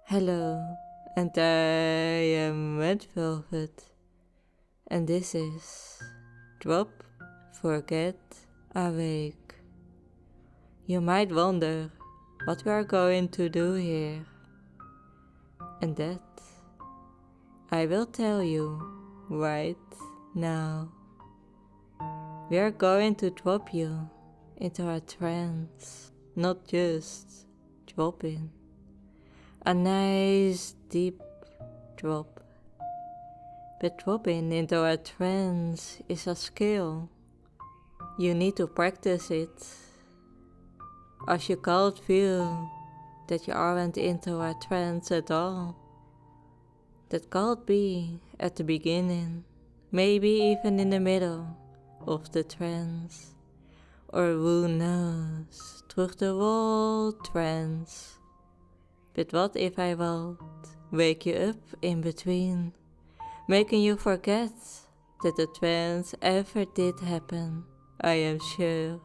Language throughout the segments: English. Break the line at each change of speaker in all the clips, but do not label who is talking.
Hello, and I am Redfelfet, and this is Drop, Forget, Awake. You might wonder what we are going to do here, and that I will tell you right now. We are going to drop you into a trance, not just dropping. A nice deep drop. But dropping into a trance is a skill. You need to practice it, as you can't feel that you aren't into a trance at all. That can't be at the beginning, maybe even in the middle of the trance, or who knows, through the whole trance. But what if I would wake you up in between, making you forget that the trance ever did happen? I am sure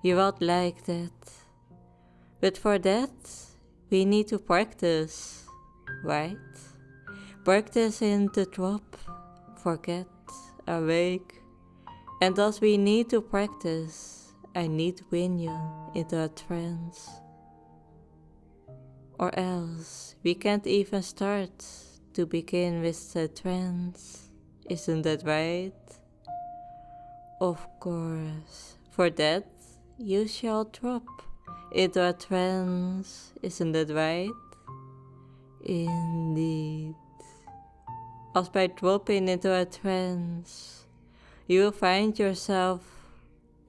you would like that. But for that, we need to practice, right? Practice in the drop, forget, awake. And as we need to practice, I need to win you into a trance. Or else we can't even start to begin with the trance. Isn't that right? Of course. For that, you shall drop into a trance. Isn't that right? Indeed. As by dropping into a trance, you will find yourself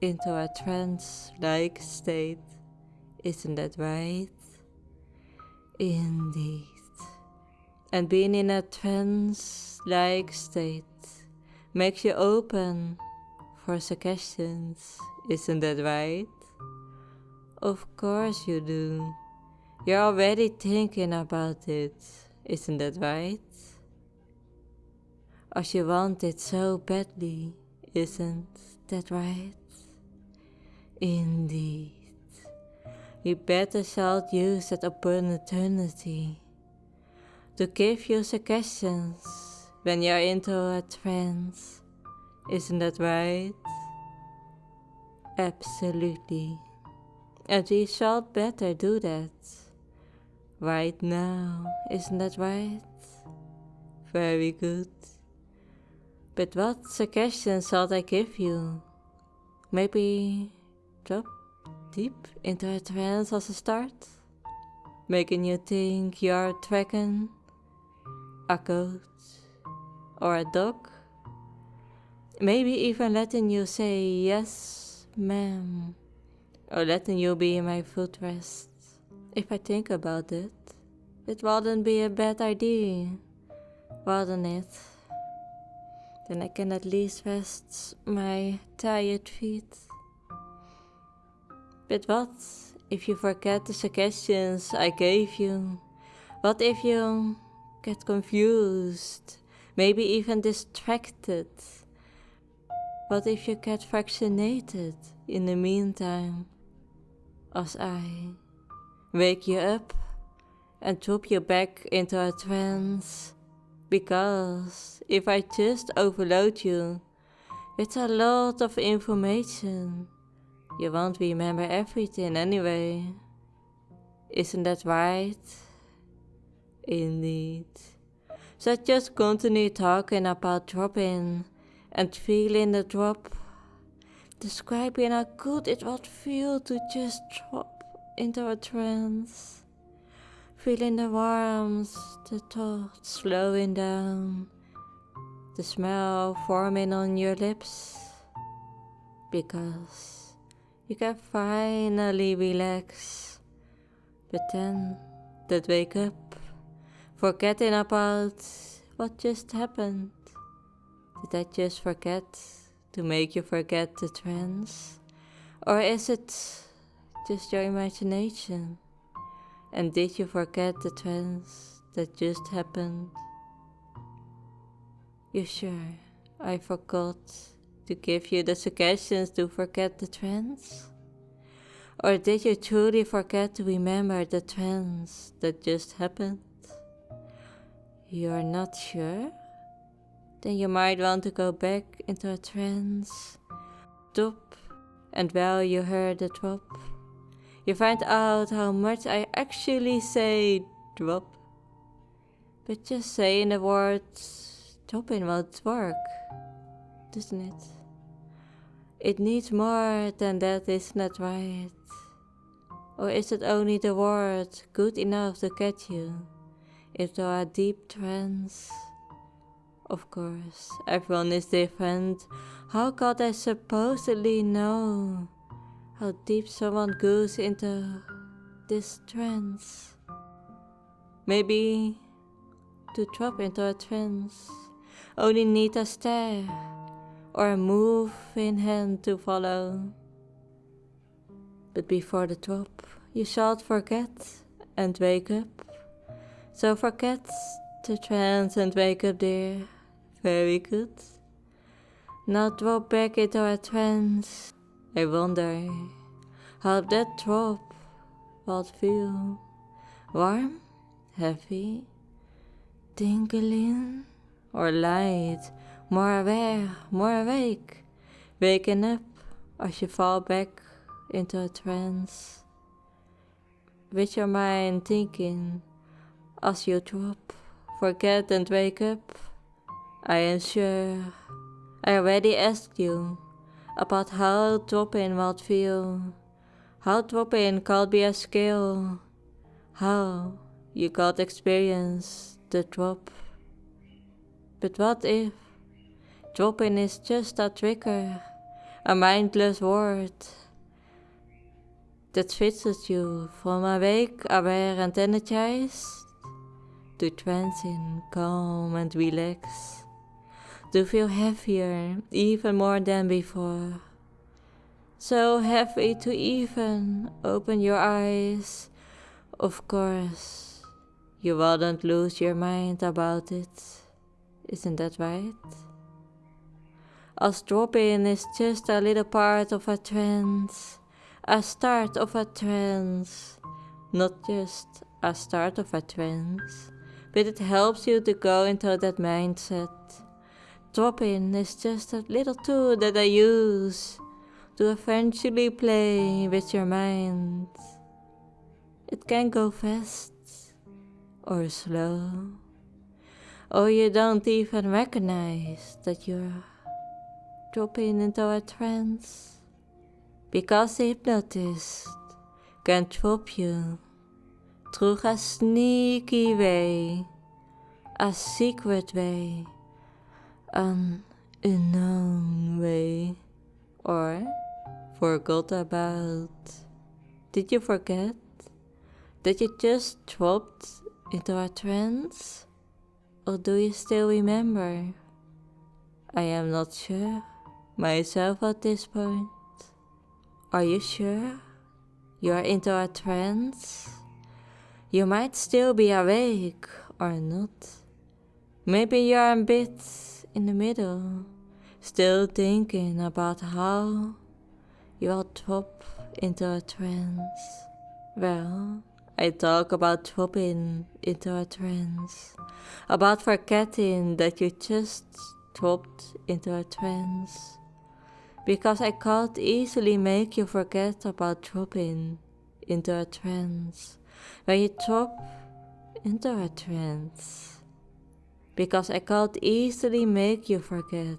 into a trance-like state. Isn't that right? Indeed. And being in a trance-like state makes you open for suggestions, isn't that right? Of course you do. You're already thinking about it, isn't that right? As you want it so badly, isn't that right? Indeed. You better shall use that opportunity to give you suggestions when you're into a trance. Isn't that right? Absolutely. And we shall better do that right now. Isn't that right? Very good. But what suggestions shall I give you? Maybe drop deep into a trance as a start, making you think you're a dragon, a goat, or a dog. Maybe even letting you say yes, ma'am, or letting you be my footrest. If I think about it, it wouldn't be a bad idea, wouldn't it? Then I can at least rest my tired feet. But what if you forget the suggestions I gave you? What if you get confused, maybe even distracted? What if you get fractionated in the meantime, as I wake you up and drop you back into a trance? Because if I just overload you with a lot of information, you won't remember everything anyway. Isn't that right? Indeed. So just continue talking about dropping and feeling the drop, describing how good it would feel to just drop into a trance, feeling the warmth, the thoughts slowing down, the smell forming on your lips, because you can finally relax. But then, that wake up, forgetting about what just happened. Did I just forget to make you forget the trance? Or is it just your imagination? And did you forget the trance that just happened? You sure I forgot to give you the suggestions to forget the trance? Or did you truly forget to remember the trance that just happened? You're not sure? Then you might want to go back into a trance. Stop, and while you hear the drop, you find out how much I actually say drop. But just saying the words dropping won't work, doesn't it? It needs more than that, isn't it right? Or is it only the word good enough to get you into a deep trance? Of course, everyone is different. How could I supposedly know how deep someone goes into this trance? Maybe to drop into a trance, only need a stare or a move in hand to follow. But before the drop, you should forget and wake up. So forget the trance and wake up, dear. Very good. Now drop back into a trance. I wonder how that drop would feel. Warm, heavy, tingling, or light, more aware, more awake, waking up as you fall back into a trance. With your mind thinking as you drop, forget and wake up. I am sure I already asked you about how dropping would feel, how dropping could be a skill, how you could experience the drop. But what if dropping is just a trigger, a mindless word that switches you from awake, aware and energized to transient, calm and relaxed, to feel heavier even more than before. So heavy to even open your eyes. Of course, you wouldn't lose your mind about it, isn't that right? As drop-in is just a little part of a trance, a start of a trance, not just a start of a trance, but it helps you to go into that mindset. Drop-in is just a little tool that I use to eventually play with your mind. It can go fast or slow, or you don't even recognize that you're dropping into a trance, because the hypnotist can drop you through a sneaky way, a secret way, an unknown way, or forgot about. Did you forget that you just dropped into a trance? Or do you still remember? I am not sure myself at this point. Are you sure you are into a trance? You might still be awake or not. Maybe you are a bit in the middle, still thinking about how you will drop into a trance. Well, I talk about dropping into a trance, about forgetting that you just dropped into a trance, because I can't easily make you forget about dropping into a trance when you drop into a trance, because I can't easily make you forget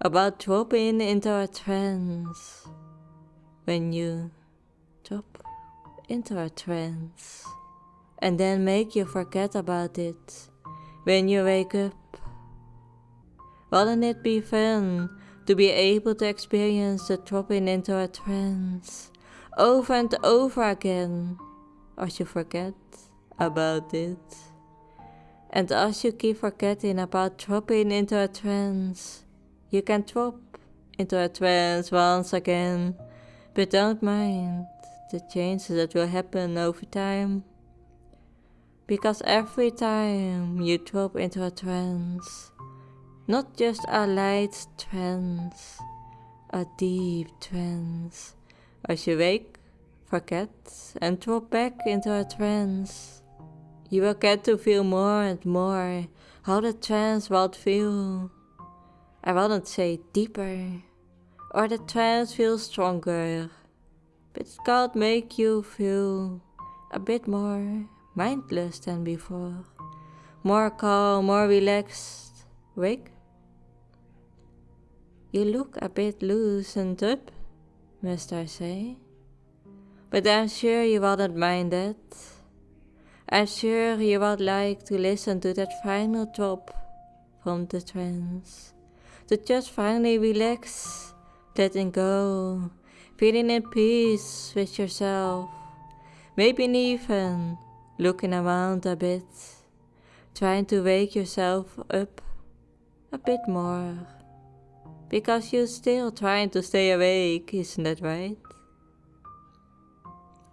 about dropping into a trance when you drop into a trance, and then make you forget about it when you wake up. Wouldn't it be fun to be able to experience the dropping into a trance over and over again as you forget about it? And as you keep forgetting about dropping into a trance, you can drop into a trance once again, but don't mind the changes that will happen over time. Because every time you drop into a trance, not just a light trance, a deep trance, as you wake forget and drop back into a trance. You will get to feel more and more how the trance will feel. I wouldn't say deeper, or the trance feels stronger, but it can make you feel a bit more mindless than before, more calm, more relaxed. Wake? You look a bit loosened up, must I say? But I'm sure you wouldn't mind that. I'm sure you would like to listen to that final drop from the trance, to just finally relax, letting go, feeling in peace with yourself, maybe even looking around a bit, trying to wake yourself up a bit more, because you're still trying to stay awake, isn't that right?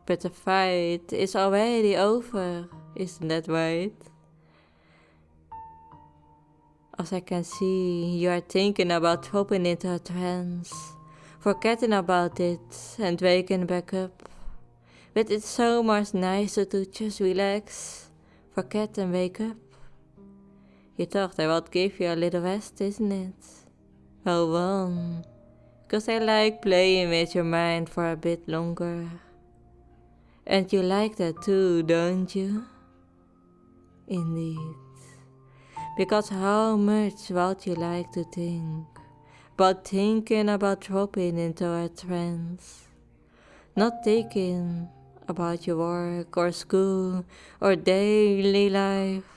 But the fight is already over, isn't that right? As I can see, you are thinking about dropping into a trance, forgetting about it and waking back up. But it's so much nicer to just relax, forget and wake up. You thought I would give you a little rest, isn't it? Well, one, because I like playing with your mind for a bit longer. And you like that too, don't you? Indeed. Because how much would you like to think about thinking about dropping into a trance? Not thinking about your work or school or daily life.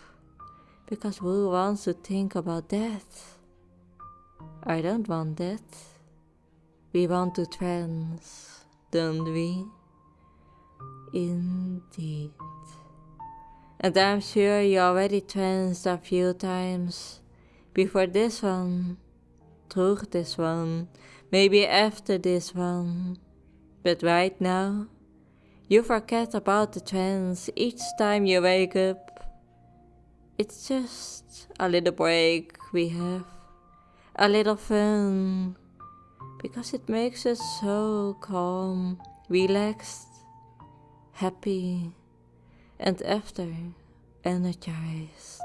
Because who wants to think about that? I don't want that. We want to trance, don't we? Indeed. And I'm sure you already tranced a few times before this one, through this one, maybe after this one. But right now, you forget about the trance each time you wake up. It's just a little break we have, a little fun, because it makes us so calm, relaxed, happy, and after, energized.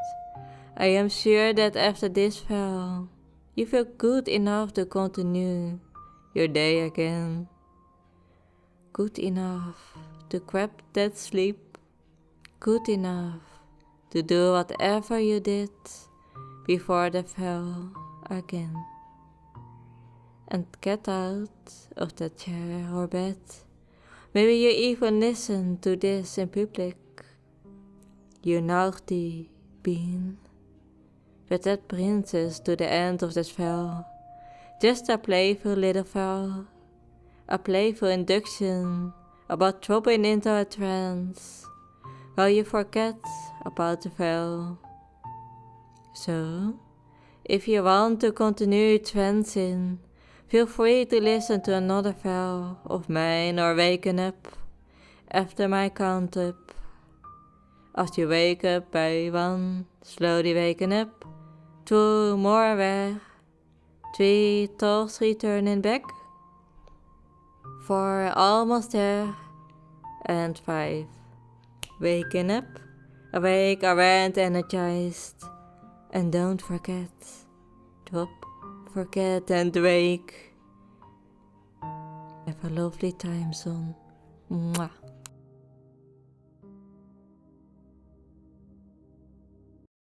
I am sure that after this spell, you feel good enough to continue your day again. Good enough to grab that sleep. Good enough to do whatever you did before the spell again. And get out of that chair or bed. Maybe you even listen to this in public. You naughty bean. But that brings us to the end of the spell. Just a playful little spell. A playful induction about dropping into a trance while you forget about the spell. So, if you want to continue trancing, feel free to listen to another spell of mine or waken up after my count up. As you wake up by 1, slowly waking up, 2, more aware, 3, thoughts returning back, 4, almost there, and 5, waking up, awake, aware and energized. And don't forget, drop, forget and wake. Have a lovely time, son. Mwah.